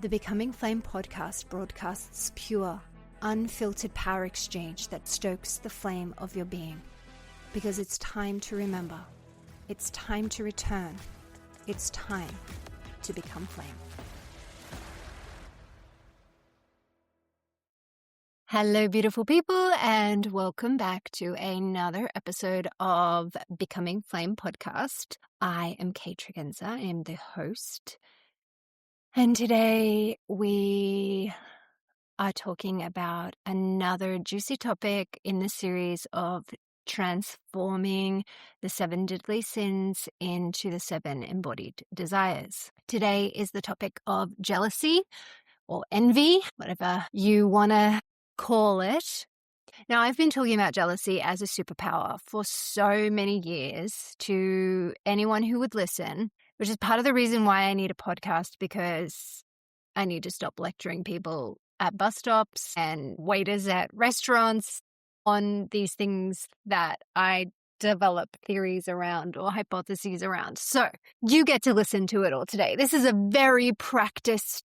The Becoming Flame podcast broadcasts pure, unfiltered power exchange that stokes the flame of your being. Because it's time to remember. It's time to return. It's time to become flame. Hello, beautiful people, and welcome back to another episode of Becoming Flame podcast. I am Kait Tregenza. I am the host. And today we are talking about another juicy topic in the series of transforming the 7 deadly sins into the 7 embodied desires. Today is the topic of jealousy or envy, whatever you want to call it. Now, I've been talking about jealousy as a superpower for so many years to anyone who would listen, which is part of the reason why I need a podcast, because I need to stop lecturing people at bus stops and waiters at restaurants on these things that I develop theories around or hypotheses around. So you get to listen to it all today. This is a very, very practiced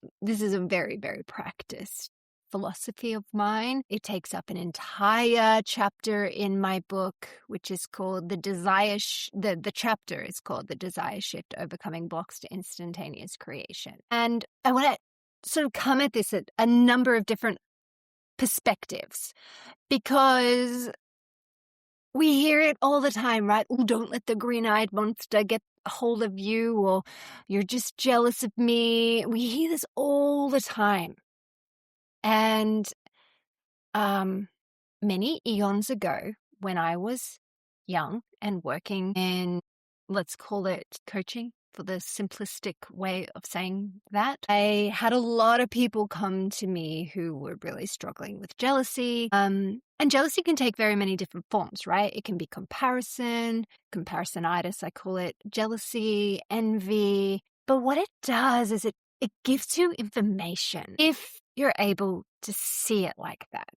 philosophy of mine. It takes up an entire chapter in my book, which is called The chapter is called The Desire Shift, Overcoming Blocks to Instantaneous Creation. And I want to sort of come at this at a number of different perspectives, because we hear it all the time, right? Oh, don't let the green-eyed monster get a hold of you, or you're just jealous of me. We hear this all the time. And many eons ago, when I was young and working in, let's call it coaching for the simplistic way of saying that, I had a lot of people come to me who were really struggling with jealousy. And jealousy can take very many different forms, right? It can be comparisonitis, I call it, jealousy, envy. But what it does is it gives you information if you're able to see it like that.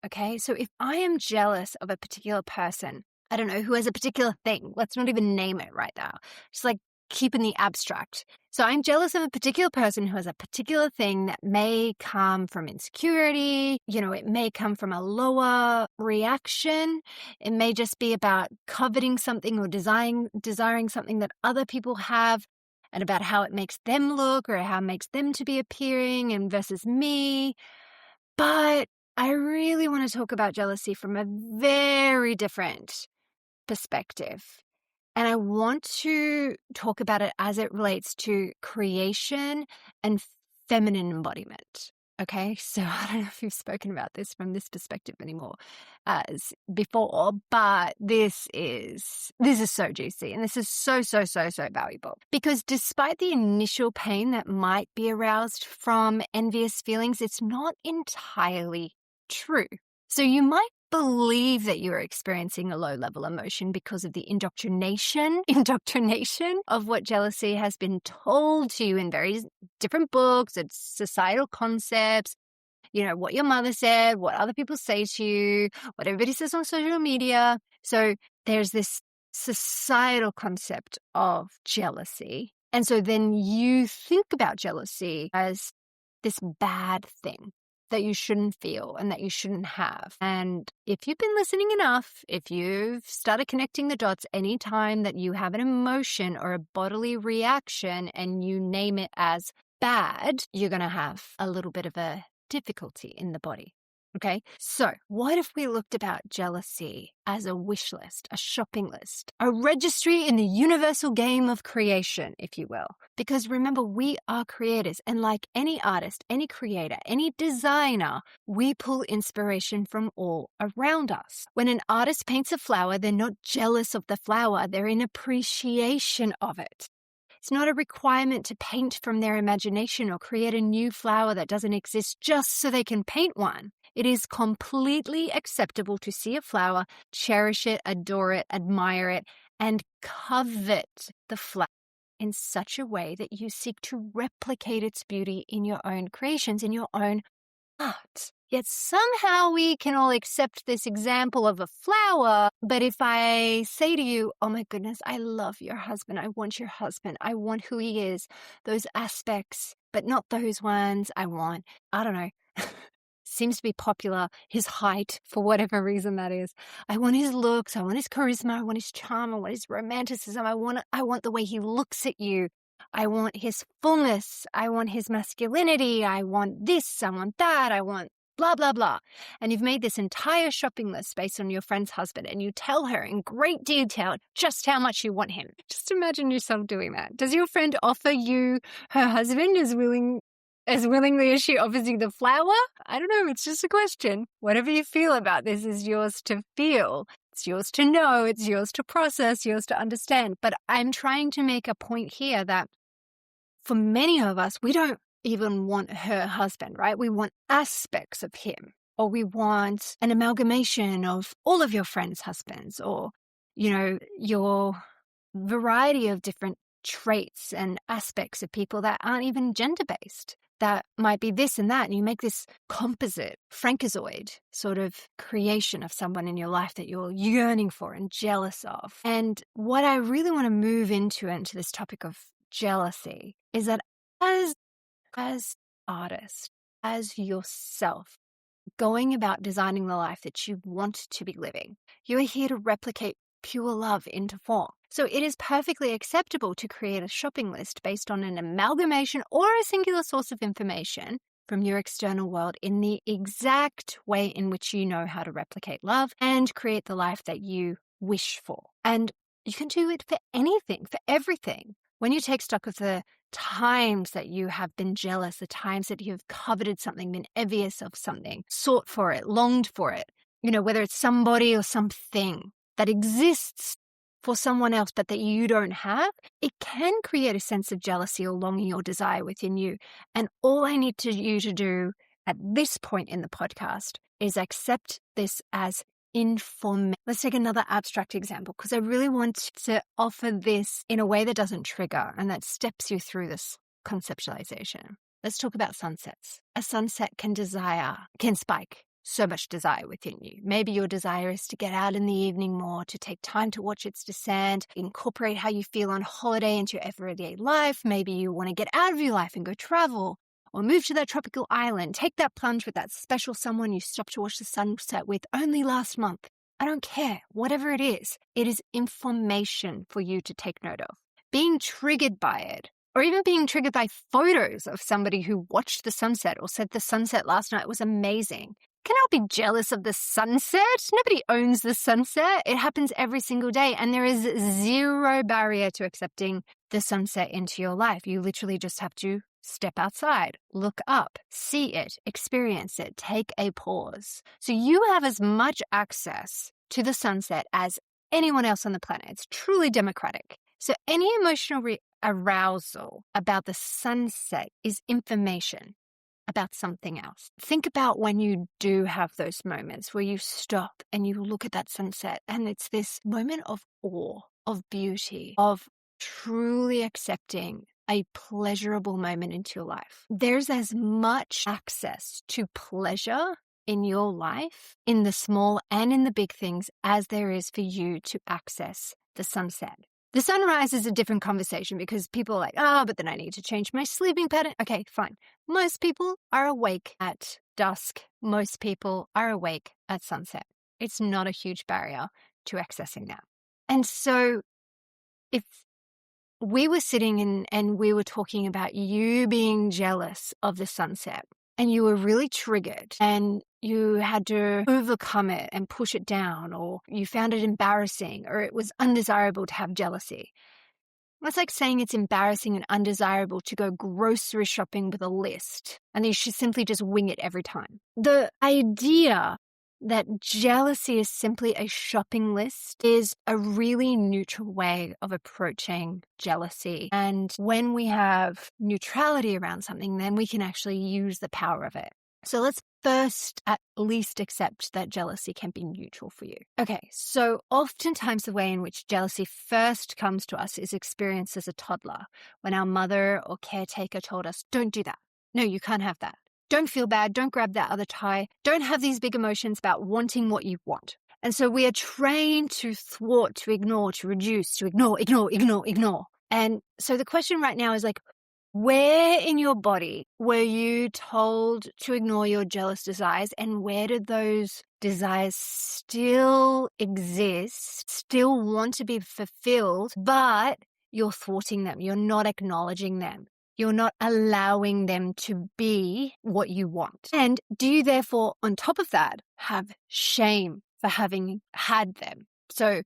Okay, so if I am jealous of a particular person, I don't know, who has a particular thing, let's not even name it right now, just like keep in the abstract. So I'm jealous of a particular person who has a particular thing that may come from insecurity, it may come from a lower reaction. It may just be about coveting something or desiring something that other people have, and about how it makes them look or how it makes them to be appearing and versus me. But I really want to talk about jealousy from a very different perspective. And I want to talk about it as it relates to creation and feminine embodiment. Okay, so I don't know if you've spoken about this from this perspective anymore as before, but this is so juicy, and this is so valuable, because despite the initial pain that might be aroused from envious feelings, it's not entirely true. So you might believe that you're experiencing a low-level emotion because of the indoctrination of what jealousy has been told to you in various different books and societal concepts, what your mother said, what other people say to you, what everybody says on social media. So there's this societal concept of jealousy. And so then you think about jealousy as this bad thing that you shouldn't feel and that you shouldn't have. And if you've been listening enough, if you've started connecting the dots, anytime that you have an emotion or a bodily reaction and you name it as bad, you're going to have a little bit of a difficulty in the body. Okay, so what if we looked about jealousy as a wish list, a shopping list, a registry in the universal game of creation, if you will? Because remember, we are creators, and like any artist, any creator, any designer, we pull inspiration from all around us. When an artist paints a flower, they're not jealous of the flower, they're in appreciation of it. It's not a requirement to paint from their imagination or create a new flower that doesn't exist just so they can paint one. It is completely acceptable to see a flower, cherish it, adore it, admire it, and covet the flower in such a way that you seek to replicate its beauty in your own creations, in your own art. Yet somehow we can all accept this example of a flower, but if I say to you, oh my goodness, I love your husband, I want your husband, I want who he is, those aspects but not those ones. I want, I don't know, seems to be popular, his height, for whatever reason that is. I want his looks, I want his charisma, I want his charm, I want his romanticism, I want the way he looks at you. I want his fullness, I want his masculinity, I want this, I want that, I want blah, blah, blah. And you've made this entire shopping list based on your friend's husband, and you tell her in great detail just how much you want him. Just imagine yourself doing that. Does your friend offer you her husband as willingly as she offers you the flower? I don't know. It's just a question. Whatever you feel about this is yours to feel. It's yours to know. It's yours to process, yours to understand. But I'm trying to make a point here that for many of us, we don't even want her husband, right? We want aspects of him, or we want an amalgamation of all of your friends' husbands, or, your variety of different traits and aspects of people that aren't even gender-based. That might be this and that, and you make this composite, Frankenzoid sort of creation of someone in your life that you're yearning for and jealous of. And what I really want to move into this topic of jealousy is that as artist, as yourself, going about designing the life that you want to be living, you are here to replicate pure love into form. So it is perfectly acceptable to create a shopping list based on an amalgamation or a singular source of information from your external world in the exact way in which you know how to replicate love and create the life that you wish for. And you can do it for anything, for everything. When you take stock of the times that you have been jealous, the times that you've coveted something, been envious of something, sought for it, longed for it, whether it's somebody or something that exists for someone else but that you don't have, it can create a sense of jealousy or longing or desire within you. And all I need you to do at this point in the podcast is accept this as information. Let's take another abstract example, because I really want to offer this in a way that doesn't trigger and that steps you through this conceptualization. Let's talk about sunsets. A sunset can spike so much desire within you. Maybe your desire is to get out in the evening more, to take time to watch its descent, incorporate how you feel on holiday into your everyday life. Maybe you want to get out of your life and go travel, or move to that tropical island, take that plunge with that special someone you stopped to watch the sunset with only last month. I don't care. Whatever it is information for you to take note of. Being triggered by it, or even being triggered by photos of somebody who watched the sunset or said the sunset last night was amazing. Cannot be jealous of the sunset. Nobody owns the sunset. It happens every single day, and there is zero barrier to accepting the sunset into your life. You literally just have to step outside, look up, see it, experience it, take a pause. So you have as much access to the sunset as anyone else on the planet. It's truly democratic. So any emotional arousal about the sunset is information about something else. Think about when you do have those moments where you stop and you look at that sunset, and it's this moment of awe, of beauty, of truly accepting a pleasurable moment into your life. There's as much access to pleasure in your life, in the small and in the big things, as there is for you to access the sunset. The sunrise is a different conversation because people are like, but then I need to change my sleeping pattern. Okay, fine. Most people are awake at dusk. Most people are awake at sunset. It's not a huge barrier to accessing that. And so if we were sitting and we were talking about you being jealous of the sunset, and you were really triggered and you had to overcome it and push it down, or you found it embarrassing, or it was undesirable to have jealousy. That's like saying it's embarrassing and undesirable to go grocery shopping with a list and you should simply just wing it every time. The idea that jealousy is simply a shopping list is a really neutral way of approaching jealousy. And when we have neutrality around something, then we can actually use the power of it. So let's first at least accept that jealousy can be neutral for you. Okay, so oftentimes the way in which jealousy first comes to us is experienced as a toddler, when our mother or caretaker told us, don't do that. No, you can't have that. Don't feel bad. Don't grab that other tie. Don't have these big emotions about wanting what you want. And so we are trained to thwart, to ignore, to reduce, to ignore. And so the question right now is like, Where in your body were you told to ignore your jealous desires, and where did those desires still exist, still want to be fulfilled, but you're thwarting them, you're not acknowledging them, you're not allowing them to be what you want? And do you therefore, on top of that, have shame for having had them? So,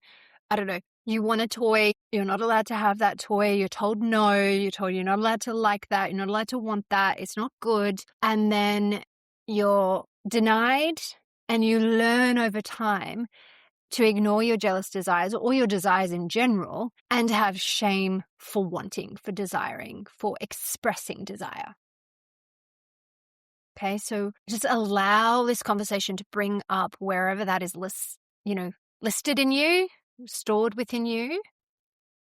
I don't know, you want a toy, you're not allowed to have that toy, you're told no, you're told you're not allowed to like that, you're not allowed to want that, it's not good. And then you're denied, and you learn over time to ignore your jealous desires or your desires in general, and have shame for wanting, for desiring, for expressing desire. Okay, so just allow this conversation to bring up wherever that is listed in you, stored within you,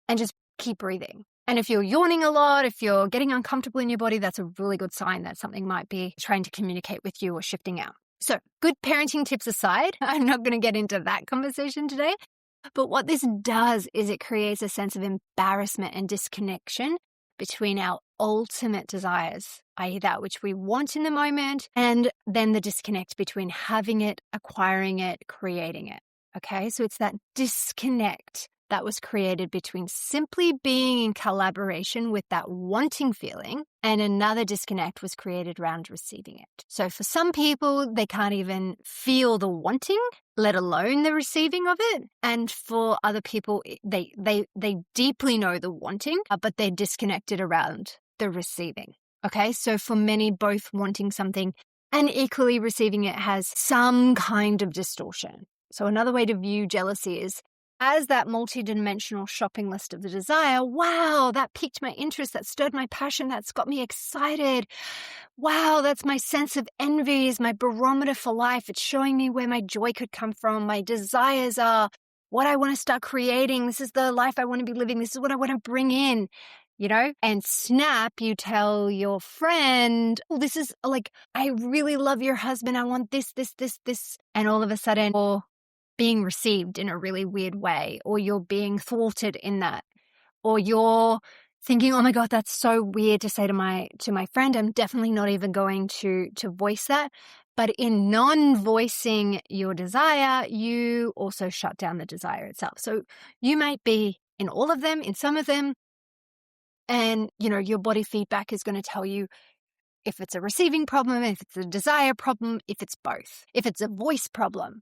and just keep breathing. And if you're yawning a lot, if you're getting uncomfortable in your body, that's a really good sign that something might be trying to communicate with you or shifting out. So, good parenting tips aside, I'm not going to get into that conversation today. But what this does is it creates a sense of embarrassment and disconnection between our ultimate desires, i.e. that which we want in the moment, and then the disconnect between having it, acquiring it, creating it. Okay, so it's that disconnect that was created between simply being in collaboration with that wanting feeling, and another disconnect was created around receiving it. So for some people, they can't even feel the wanting, let alone the receiving of it. And for other people, they deeply know the wanting, but they're disconnected around the receiving. Okay, so for many, both wanting something and equally receiving it has some kind of distortion. So another way to view jealousy is as that multidimensional shopping list of the desire. Wow, that piqued my interest, that stirred my passion, that's got me excited. Wow, that's my sense of envy, is my barometer for life. It's showing me where my joy could come from. My desires are what I want to start creating. This is the life I want to be living. This is what I want to bring in, and snap, you tell your friend, oh, this is like, I really love your husband. I want this. And all of a sudden, or being received in a really weird way, or you're being thwarted in that, or you're thinking, oh my God, that's so weird to say to my friend. I'm definitely not even going to voice that. But in non-voicing your desire, you also shut down the desire itself. So you might be in all of them, in some of them, and your body feedback is going to tell you if it's a receiving problem, if it's a desire problem, if it's both, if it's a voice problem,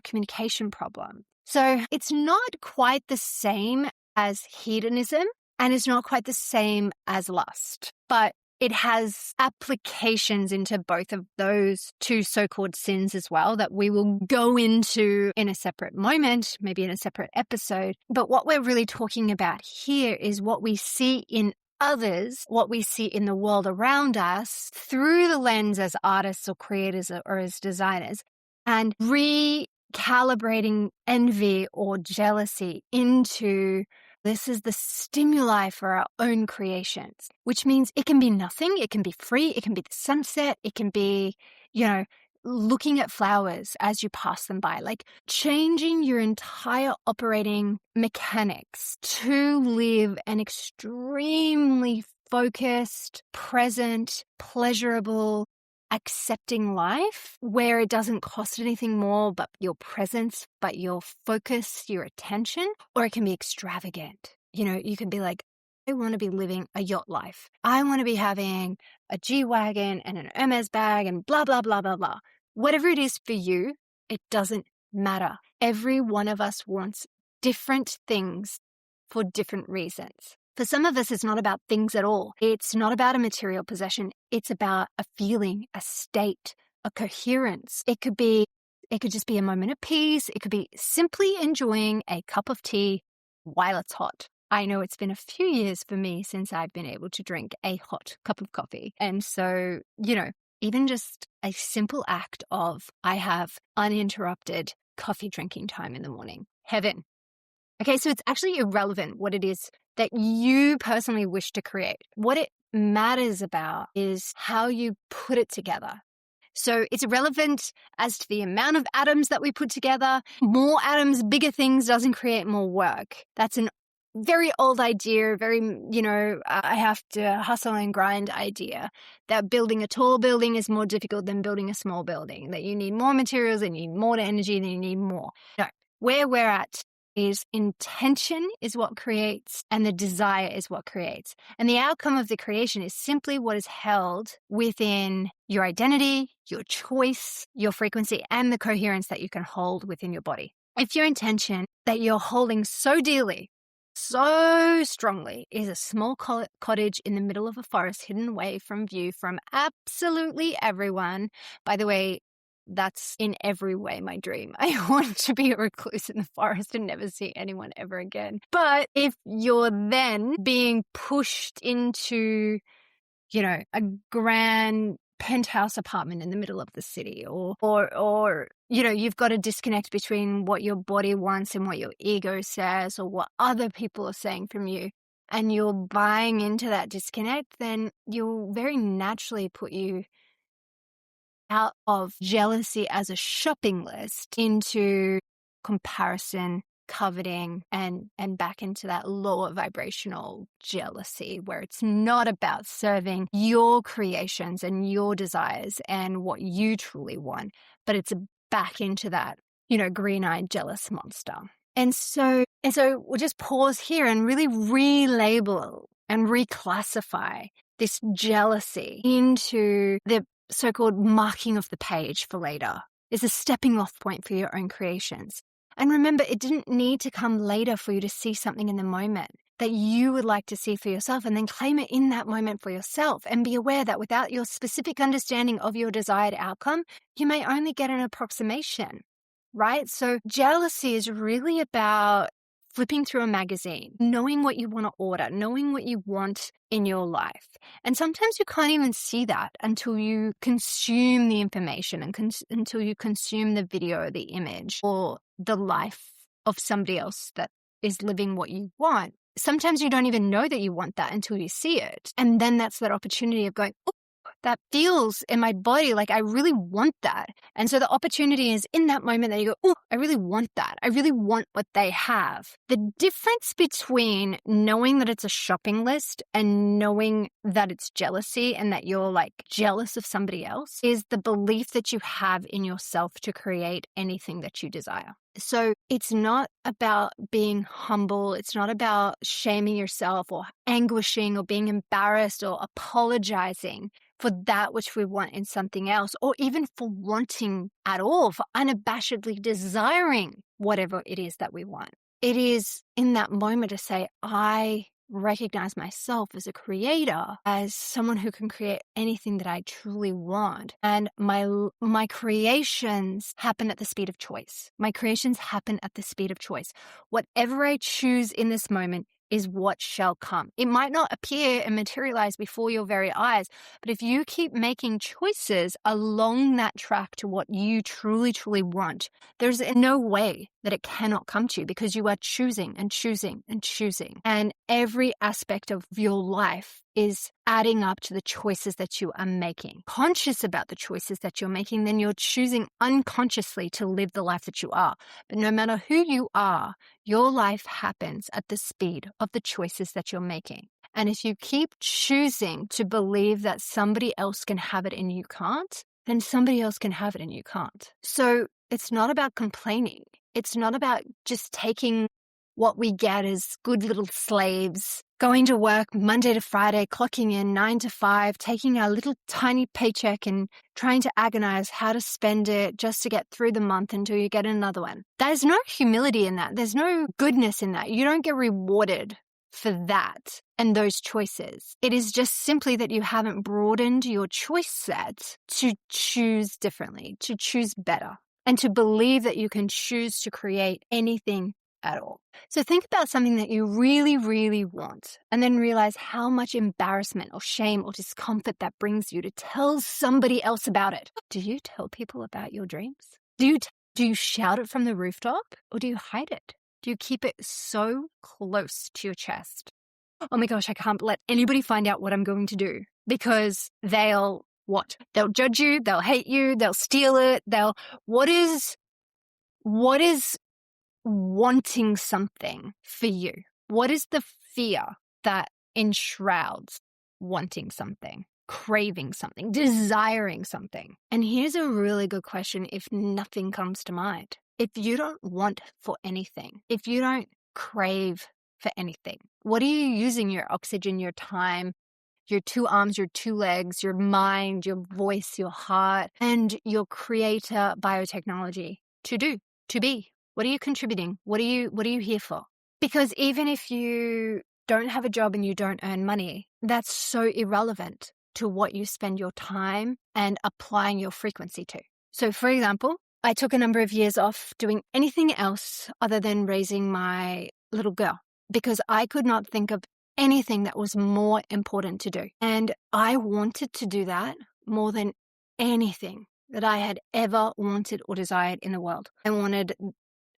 communication problem. So it's not quite the same as hedonism, and it's not quite the same as lust, but it has applications into both of those two so-called sins as well that we will go into in a separate moment, maybe in a separate episode. But what we're really talking about here is what we see in others, what we see in the world around us through the lens as artists or creators or as designers, and recalibrating envy or jealousy into this is the stimuli for our own creations, which means it can be nothing, it can be free, it can be the sunset, it can be, looking at flowers as you pass them by, like changing your entire operating mechanics to live an extremely focused, present, pleasurable, accepting life where it doesn't cost anything more but your presence, but your focus, your attention. Or it can be extravagant. You can be like, I want to be living a yacht life. I want to be having a G-Wagon and an Hermes bag and blah, blah, blah, blah, blah. Whatever it is for you, it doesn't matter. Every one of us wants different things for different reasons. For some of us, it's not about things at all. It's not about a material possession. It's about a feeling, a state, a coherence. It could just be a moment of peace. It could be simply enjoying a cup of tea while it's hot. I know it's been a few years for me since I've been able to drink a hot cup of coffee. And so, even just a simple act of I have uninterrupted coffee drinking time in the morning. Heaven. Okay, so it's actually irrelevant what it is that you personally wish to create. What it matters about is how you put it together. So it's irrelevant as to the amount of atoms that we put together. More atoms, bigger things doesn't create more work. That's an very old idea, very, I have to hustle and grind idea that building a tall building is more difficult than building a small building, that you need more materials and you need more energy and you need more. No, where we're at is intention is what creates and the desire is what creates. And the outcome of the creation is simply what is held within your identity, your choice, your frequency, and the coherence that you can hold within your body. If your intention that you're holding so dearly, so strongly, is a small cottage in the middle of a forest hidden away from view from absolutely everyone. By the way, that's in every way my dream. I want to be a recluse in the forest and never see anyone ever again. But if you're then being pushed into, a grand penthouse apartment in the middle of the city, or you've got to disconnect between what your body wants and what your ego says or what other people are saying from you, and you're buying into that disconnect, then you'll very naturally put you out of jealousy as a shopping list into comparison, coveting, and back into that lower vibrational jealousy where it's not about serving your creations and your desires and what you truly want, but it's back into that, green-eyed jealous monster. And so we'll just pause here and really relabel and reclassify this jealousy into the so-called marking of the page for later. Is a stepping off point for your own creations. And remember, it didn't need to come later for you to see something in the moment that you would like to see for yourself, and then claim it in that moment for yourself, and be aware that without your specific understanding of your desired outcome, you may only get an approximation, right? So jealousy is really about flipping through a magazine, knowing what you want to order, knowing what you want in your life. And sometimes you can't even see that until you consume the information and until you consume the video, the image, or the life of somebody else that is living what you want. Sometimes you don't even know that you want that until you see it. And then that's that opportunity of going, oh, that feels in my body like I really want that. And so the opportunity is in that moment that you go, oh, I really want that. I really want what they have. The difference between knowing that it's a shopping list and knowing that it's jealousy and that you're like jealous of somebody else is the belief that you have in yourself to create anything that you desire. So it's not about being humble. It's not about shaming yourself or anguishing or being embarrassed or apologizing for that which we want in something else, or even for wanting at all, for unabashedly desiring whatever it is that we want. It is in that moment to say, I recognize myself as a creator, as someone who can create anything that I truly want. And my creations happen at the speed of choice. My creations happen at the speed of choice. Whatever I choose in this moment is what shall come. It might not appear and materialize before your very eyes, but if you keep making choices along that track to what you truly, truly want, there's no way that it cannot come to you, because you are choosing and choosing and choosing. And every aspect of your life is adding up to the choices that you are making. Conscious about the choices that you're making, then you're choosing unconsciously to live the life that you are. But no matter who you are, your life happens at the speed of the choices that you're making. And if you keep choosing to believe that somebody else can have it and you can't, then somebody else can have it and you can't. So it's not about complaining. It's not about just taking what we get as good little slaves, going to work Monday to Friday, clocking in 9 to 5, taking our little tiny paycheck and trying to agonize how to spend it just to get through the month until you get another one. There's no humility in that. There's no goodness in that. You don't get rewarded for that and those choices. It is just simply that you haven't broadened your choice set to choose differently, to choose better, and to believe that you can choose to create anything at all. So think about something that you really, really want, and then realize how much embarrassment or shame or discomfort that brings you to tell somebody else about it. Do you tell people about your dreams? Do you shout it from the rooftop, or do you hide it? Do you keep it so close to your chest? Oh my gosh, I can't let anybody find out what I'm going to do, because they'll judge you, they'll hate you, they'll steal it, what is wanting something for you? What is the fear that enshrouds wanting something, craving something, desiring something? And here's a really good question if nothing comes to mind. If you don't want for anything, if you don't crave for anything, what are you using your oxygen, your time, your 2 arms, your 2 legs, your mind, your voice, your heart, and your creator biotechnology to do, to be? What are you contributing? What are you here for? Because even if you don't have a job and you don't earn money, that's so irrelevant to what you spend your time and applying your frequency to. So for example, I took a number of years off doing anything else other than raising my little girl because I could not think of anything that was more important to do. And I wanted to do that more than anything that I had ever wanted or desired in the world. I wanted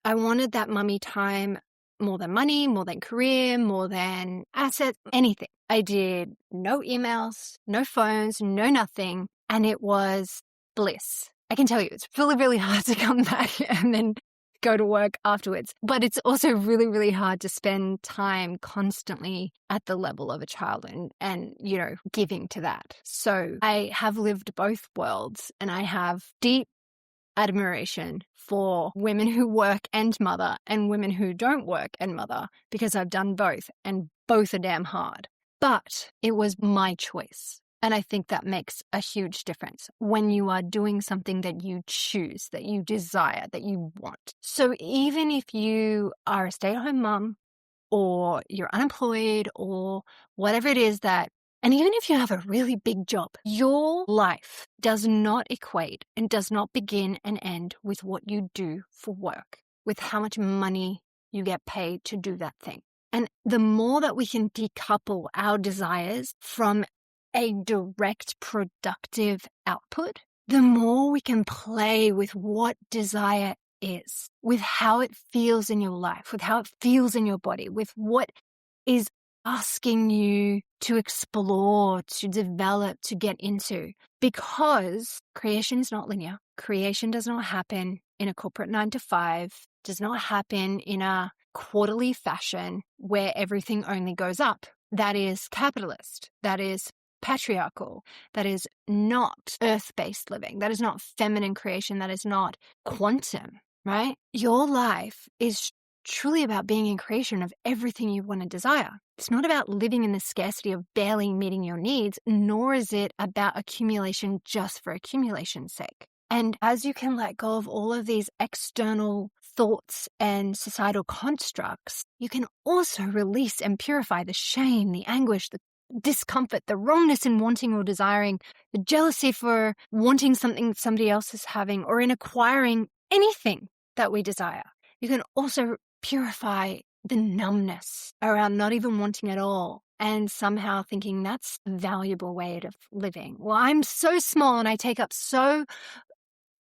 that mummy time more than money, more than career, more than assets, anything. I did no emails, no phones, no nothing. And it was bliss. I can tell you, it's really, really hard to come back and then go to work afterwards. But it's also really, really hard to spend time constantly at the level of a child and giving to that. So I have lived both worlds and I have deep admiration for women who work and mother and women who don't work and mother because I've done both and both are damn hard. But it was my choice. And I think that makes a huge difference when you are doing something that you choose, that you desire, that you want. So even if you are a stay-at-home mom or you're unemployed or whatever it is and even if you have a really big job, your life does not equate and does not begin and end with what you do for work, with how much money you get paid to do that thing. And the more that we can decouple our desires from a direct productive output, the more we can play with what desire is, with how it feels in your life, with how it feels in your body, with what is asking you to explore, to develop, to get into. Because creation is not linear. Creation does not happen in a corporate 9 to 5, does not happen in a quarterly fashion where everything only goes up. That is capitalist. That is patriarchal. That is not earth-based living. That is not feminine creation. That is not quantum, right? Your life is truly about being in creation of everything you want to desire. It's not about living in the scarcity of barely meeting your needs, nor is it about accumulation just for accumulation's sake. And as you can let go of all of these external thoughts and societal constructs, you can also release and purify the shame, the anguish, the discomfort, the wrongness in wanting or desiring, the jealousy for wanting something somebody else is having, or in acquiring anything that we desire. You can also purify the numbness around not even wanting at all and somehow thinking that's a valuable way of living. Well, I'm so small and I take up so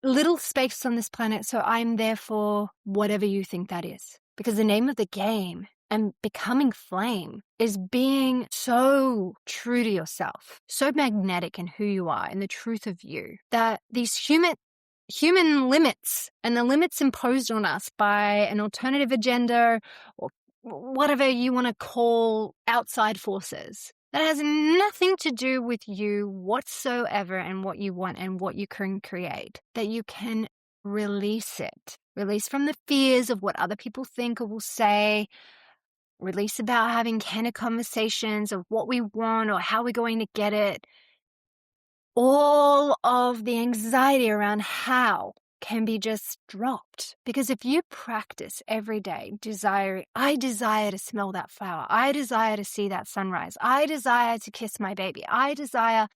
little space on this planet, so I'm therefore whatever you think that is. Because the name of the game and becoming flame is being so true to yourself, so magnetic in who you are and the truth of you, that these human limits and the limits imposed on us by an alternative agenda or whatever you want to call outside forces, that has nothing to do with you whatsoever and what you want and what you can create, that you can release it. Release from the fears of what other people think or will say. Release about having candid conversations of what we want or how we're going to get it. All of the anxiety around how can be just dropped. Because if you practice every day, I desire to smell that flower. I desire to see that sunrise. I desire to kiss my baby. I desire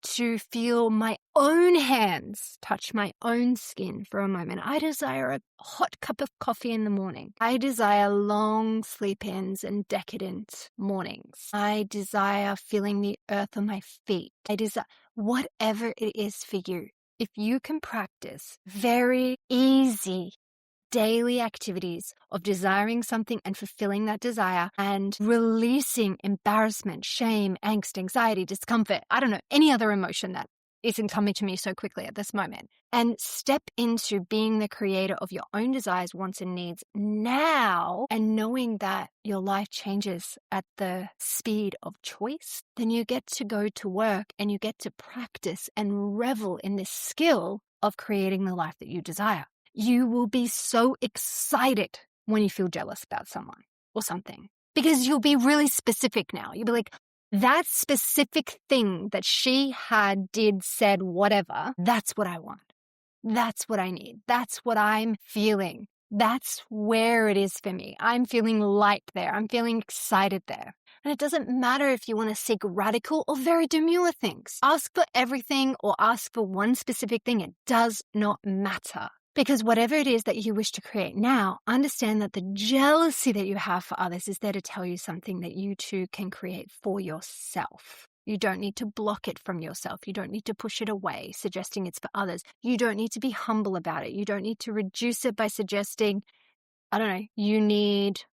to feel my own hands touch my own skin for a moment. I desire a hot cup of coffee in the morning. I desire long sleep-ins and decadent mornings. I desire feeling the earth on my feet. I desire whatever it is for you. If you can practice very easy daily activities of desiring something and fulfilling that desire and releasing embarrassment, shame, angst, anxiety, discomfort, I don't know, any other emotion that isn't coming to me so quickly at this moment. And step into being the creator of your own desires, wants, and needs now, and knowing that your life changes at the speed of choice. Then you get to go to work and you get to practice and revel in this skill of creating the life that you desire. You will be so excited when you feel jealous about someone or something, because you'll be really specific now. You'll be like, that specific thing that she had, did, said, whatever, that's what I want. That's what I need. That's what I'm feeling. That's where it is for me. I'm feeling light there. I'm feeling excited there. And it doesn't matter if you want to seek radical or very demure things. Ask for everything or ask for one specific thing. It does not matter. Because whatever it is that you wish to create now, understand that the jealousy that you have for others is there to tell you something that you too can create for yourself. You don't need to block it from yourself. You don't need to push it away, suggesting it's for others. You don't need to be humble about it. You don't need to reduce it by suggesting, I don't know, you need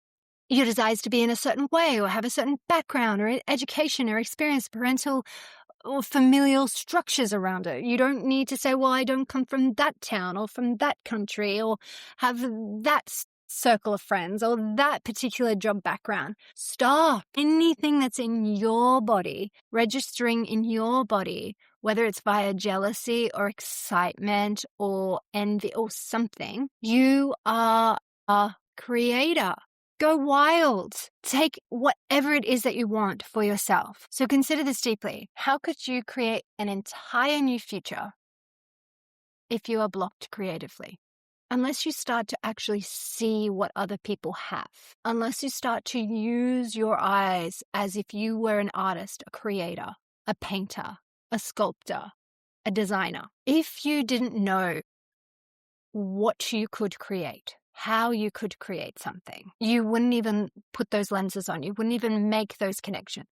your desires to be in a certain way or have a certain background or education or experience, parental or familial structures around it. You don't need to say, well, I don't come from that town or from that country or have that circle of friends or that particular job background. Stop. Anything that's in your body, registering in your body, whether it's via jealousy or excitement or envy or something, you are a creator. Go wild. Take whatever it is that you want for yourself. So consider this deeply. How could you create an entire new future if you are blocked creatively? Unless you start to actually see what other people have. Unless you start to use your eyes as if you were an artist, a creator, a painter, a sculptor, a designer. If you didn't know what you could create, how you could create something, you wouldn't even put those lenses on. You wouldn't even make those connections.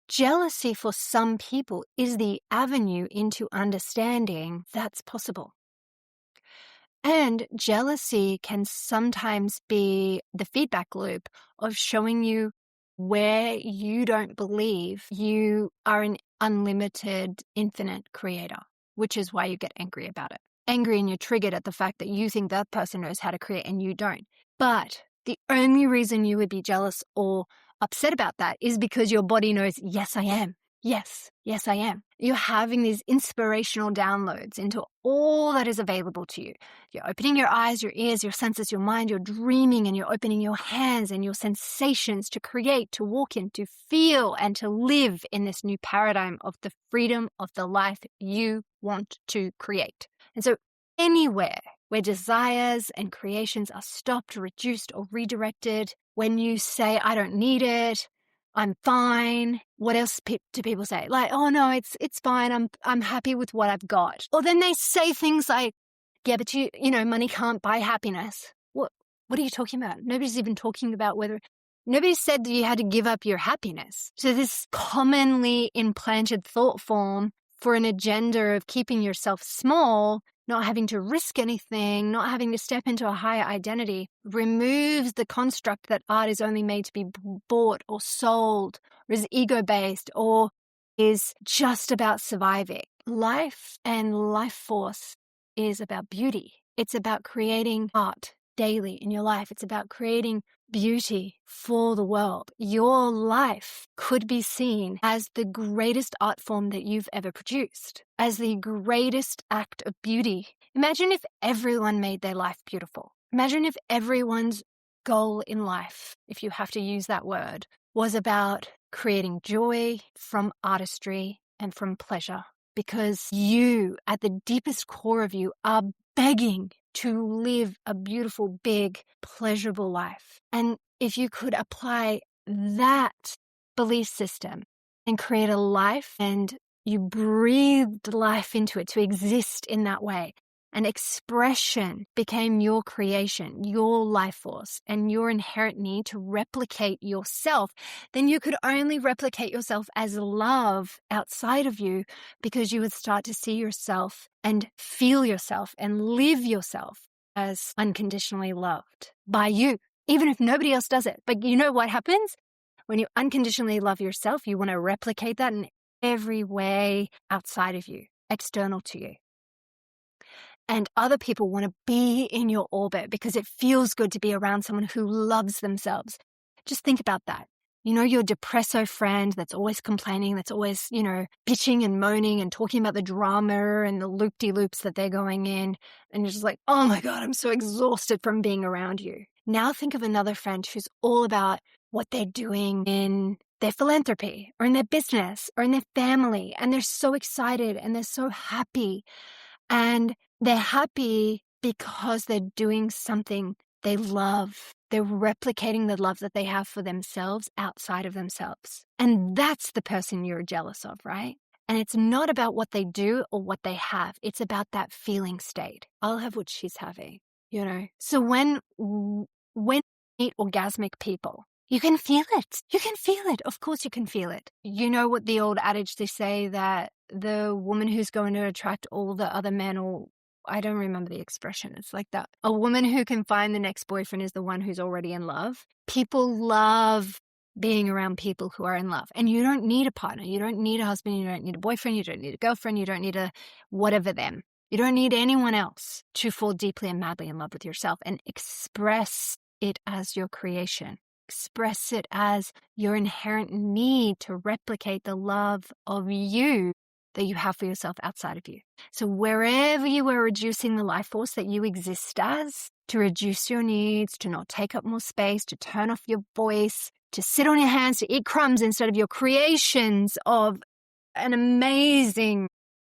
Jealousy for some people is the avenue into understanding that's possible. And jealousy can sometimes be the feedback loop of showing you where you don't believe you are an unlimited, infinite creator, which is why you get angry about it. Angry and you're triggered at the fact that you think that person knows how to create and you don't. But the only reason you would be jealous or upset about that is because your body knows, yes, I am. Yes, I am. You're having these inspirational downloads into all that is available to you. You're opening your eyes, your ears, your senses, your mind, you're dreaming, and you're opening your hands and your sensations to create, to walk in, to feel, and to live in this new paradigm of the freedom of the life you want to create. And so anywhere where desires and creations are stopped, reduced, or redirected, when you say, I don't need it, I'm fine. What else do people say? Like, oh no, it's fine. I'm happy with what I've got. Or then they say things like, yeah, but you know, money can't buy happiness. What are you talking about? Nobody's even talking about nobody said that you had to give up your happiness. So this commonly implanted thought form for an agenda of keeping yourself small, not having to risk anything, not having to step into a higher identity, removes the construct that art is only made to be bought or sold, or is ego-based, or is just about surviving. Life and life force is about beauty. It's about creating art daily in your life. It's about creating beauty for the world. Your life could be seen as the greatest art form that you've ever produced, as the greatest act of beauty. Imagine if everyone made their life beautiful. Imagine if everyone's goal in life, if you have to use that word, was about creating joy from artistry and from pleasure, because you, at the deepest core of you, are begging to live a beautiful, big, pleasurable life. And if you could apply that belief system and create a life, and you breathed life into it to exist in that way, and expression became your creation, your life force, and your inherent need to replicate yourself, then you could only replicate yourself as love outside of you, because you would start to see yourself and feel yourself and live yourself as unconditionally loved by you, even if nobody else does it. But you know what happens? When you unconditionally love yourself, you want to replicate that in every way outside of you. external to you. And other people want to be in your orbit because it feels good to be around someone who loves themselves. Just think about that. You know, your depresso friend that's always complaining, that's always, bitching and moaning and talking about the drama and the loop-de-loops that they're going in. And you're just like, oh my God, I'm so exhausted from being around you. Now think of another friend who's all about what they're doing in their philanthropy or in their business or in their family. And they're so excited and they're so happy. And they're happy because they're doing something they love. They're replicating the love that they have for themselves outside of themselves. And that's the person you're jealous of, right? And it's not about what they do or what they have. It's about that feeling state. I'll have what she's having, So when you meet orgasmic people, you can feel it. You can feel it. Of course you can feel it. You know what the old adage they say that the woman who's going to attract all the other men, or I don't remember the expression. It's like that. A woman who can find the next boyfriend is the one who's already in love. People love being around people who are in love. And you don't need a partner. You don't need a husband. You don't need a boyfriend. You don't need a girlfriend. You don't need a whatever them. You don't need anyone else to fall deeply and madly in love with yourself and express it as your creation. Express it as your inherent need to replicate the love of you that you have for yourself outside of you. So wherever you are reducing the life force that you exist as, to reduce your needs, to not take up more space, to turn off your voice, to sit on your hands, to eat crumbs instead of your creations of an amazing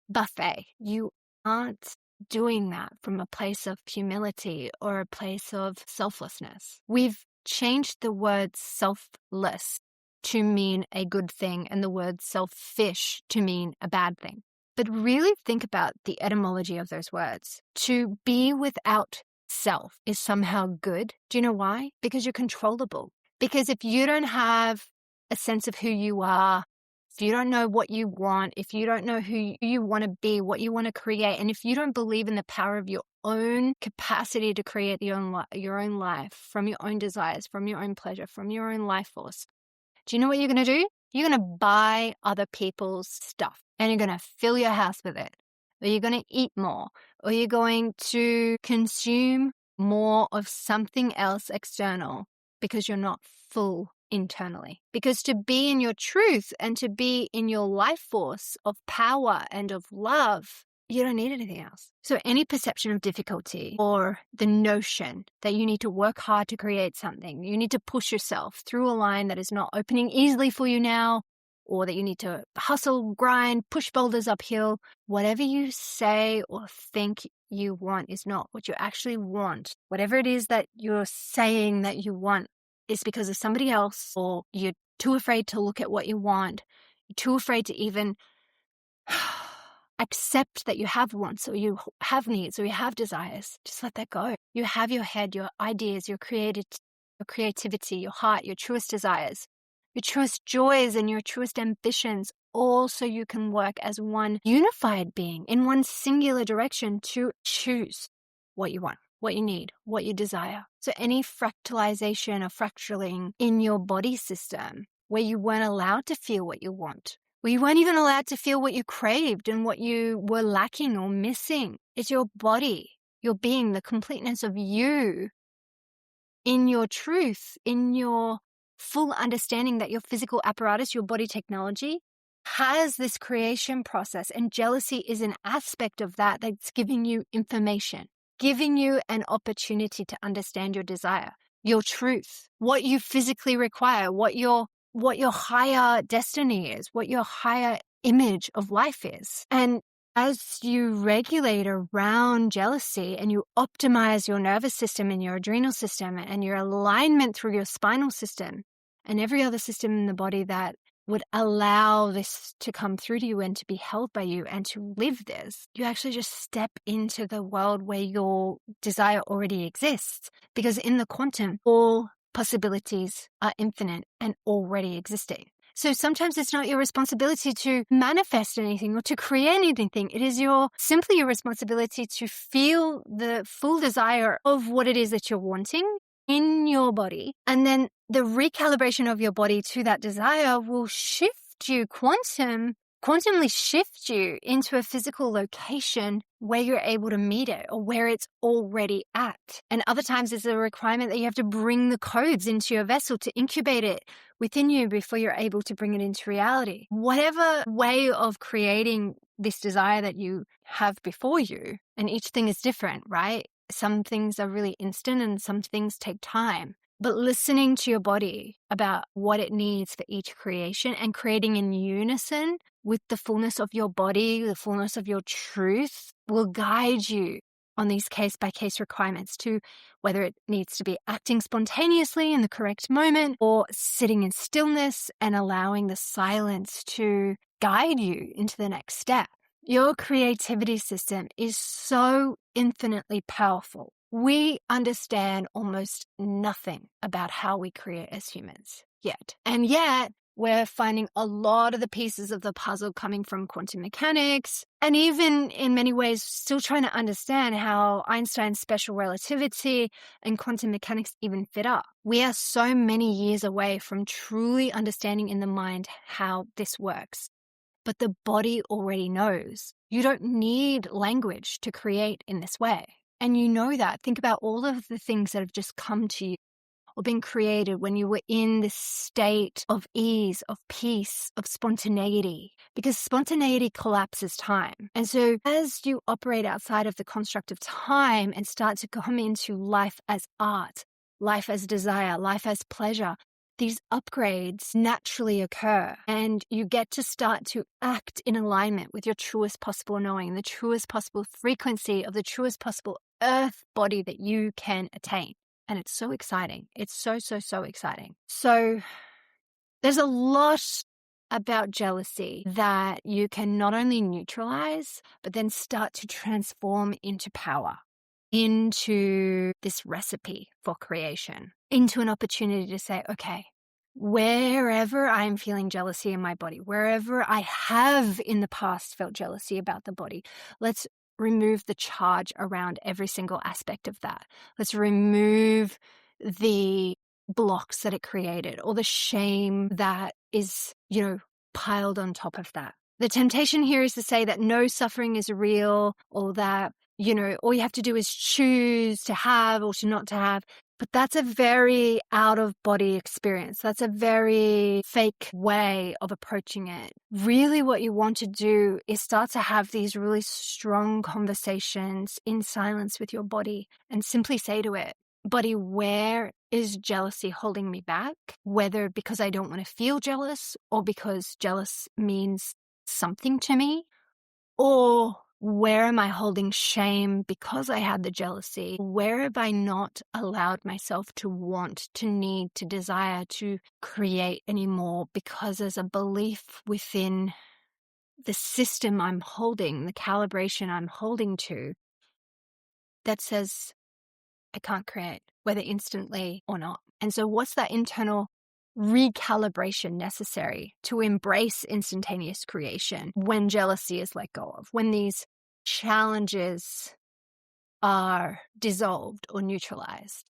buffet, you aren't doing that from a place of humility or a place of selflessness. We've changed the word selfless to mean a good thing and the word selfish to mean a bad thing. But really think about the etymology of those words. To be without self is somehow good. Do you know why? Because you're controllable. Because if you don't have a sense of who you are, if you don't know what you want, if you don't know who you want to be, what you want to create, and if you don't believe in the power of your own capacity to create your own life from your own desires, from your own pleasure, from your own life force, do you know what you're going to do? You're going to buy other people's stuff and you're going to fill your house with it. Or you're going to eat more. Or you're going to consume more of something else external because you're not full internally. Because to be in your truth and to be in your life force of power and of love, you don't need anything else. So any perception of difficulty or the notion that you need to work hard to create something, you need to push yourself through a line that is not opening easily for you now, or that you need to hustle, grind, push boulders uphill, whatever you say or think you want is not what you actually want. Whatever it is that you're saying that you want is because of somebody else, or you're too afraid to look at what you want. You're too afraid to even accept that you have wants or you have needs or you have desires. Just let that go. You have your head, your ideas, your creativity, your heart, your truest desires, your truest joys and your truest ambitions, all so you can work as one unified being in one singular direction to choose what you want, what you need, what you desire. So any fractalization or fractaling in your body system where you weren't allowed to feel what you want, where you weren't even allowed to feel what you craved and what you were lacking or missing. It's your body, your being, the completeness of you in your truth, in your full understanding that your physical apparatus, your body technology, has this creation process. And jealousy is an aspect of that that's giving you information, giving you an opportunity to understand your desire, your truth, what you physically require, what your higher destiny is, what your higher image of life is. And as you regulate around jealousy and you optimize your nervous system and your adrenal system and your alignment through your spinal system and every other system in the body that would allow this to come through to you and to be held by you and to live this, you actually just step into the world where your desire already exists. Because in the quantum, all possibilities are infinite and already existing. So sometimes it's not your responsibility to manifest anything or to create anything. It is simply your responsibility to feel the full desire of what it is that you're wanting in your body. And then the recalibration of your body to that desire will shift you quantum quantumly shift you into a physical location where you're able to meet it or where it's already at. And other times it's a requirement that you have to bring the codes into your vessel to incubate it within you before you're able to bring it into reality. Whatever way of creating this desire that you have before you, and each thing is different, right? Some things are really instant and some things take time. But listening to your body about what it needs for each creation and creating in unison with the fullness of your body, the fullness of your truth, will guide you on these case-by-case requirements to whether it needs to be acting spontaneously in the correct moment or sitting in stillness and allowing the silence to guide you into the next step. Your creativity system is so infinitely powerful. We understand almost nothing about how we create as humans yet. And yet, we're finding a lot of the pieces of the puzzle coming from quantum mechanics, and even in many ways, still trying to understand how Einstein's special relativity and quantum mechanics even fit up. We are so many years away from truly understanding in the mind how this works. But the body already knows. You don't need language to create in this way. And you know that. Think about all of the things that have just come to you or been created when you were in this state of ease, of peace, of spontaneity, because spontaneity collapses time. And so as you operate outside of the construct of time and start to come into life as art, life as desire, life as pleasure, these upgrades naturally occur, and you get to start to act in alignment with your truest possible knowing, the truest possible frequency of the truest possible earth body that you can attain. And it's so exciting. It's so, so, so exciting. So there's a lot about jealousy that you can not only neutralize, but then start to transform into power, into this recipe for creation, into an opportunity to say, okay, wherever I'm feeling jealousy in my body, wherever I have in the past felt jealousy about the body, let's remove the charge around every single aspect of that. Let's remove the blocks that it created or the shame that is, piled on top of that. The temptation here is to say that no suffering is real, or that, all you have to do is choose to have or to not to have. But that's a very out-of-body experience. That's a very fake way of approaching it. Really what you want to do is start to have these really strong conversations in silence with your body and simply say to it, body, where is jealousy holding me back? Whether because I don't want to feel jealous or because jealous means something to me, or where am I holding shame because I had the jealousy? Where have I not allowed myself to want, to need, to desire to create anymore because there's a belief within the system I'm holding, the calibration I'm holding to, that says I can't create, whether instantly or not. And so what's that internal recalibration necessary to embrace instantaneous creation when jealousy is let go of, when these challenges are dissolved or neutralized,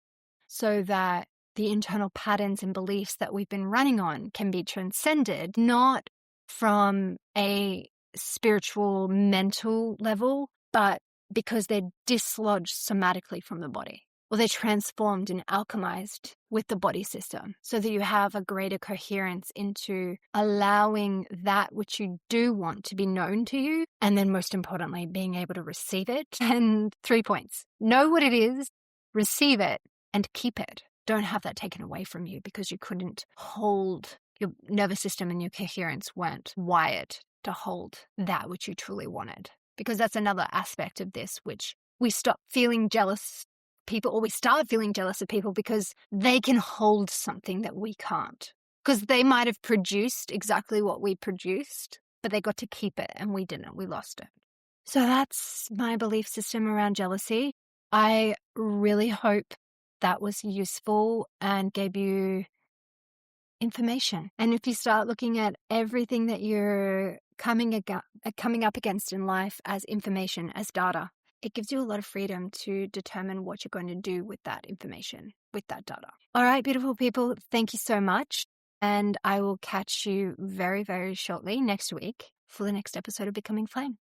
so that the internal patterns and beliefs that we've been running on can be transcended, not from a spiritual, mental level, but because they're dislodged somatically from the body, or they're transformed and alchemized with the body system, so that you have a greater coherence into allowing that which you do want to be known to you, and then most importantly, being able to receive it. And 3 points. Know what it is, receive it, and keep it. Don't have that taken away from you because you couldn't hold, your nervous system and your coherence weren't wired to hold that which you truly wanted. Because that's another aspect of this, which we stop feeling jealous people, or we start feeling jealous of people because they can hold something that we can't. Because they might have produced exactly what we produced, but they got to keep it and we didn't. We lost it. So that's my belief system around jealousy. I really hope that was useful and gave you information. And if you start looking at everything that you're coming up against in life as information, as data, it gives you a lot of freedom to determine what you're going to do with that information, with that data. All right, beautiful people, thank you so much. And I will catch you very, very shortly next week for the next episode of Becoming Flame.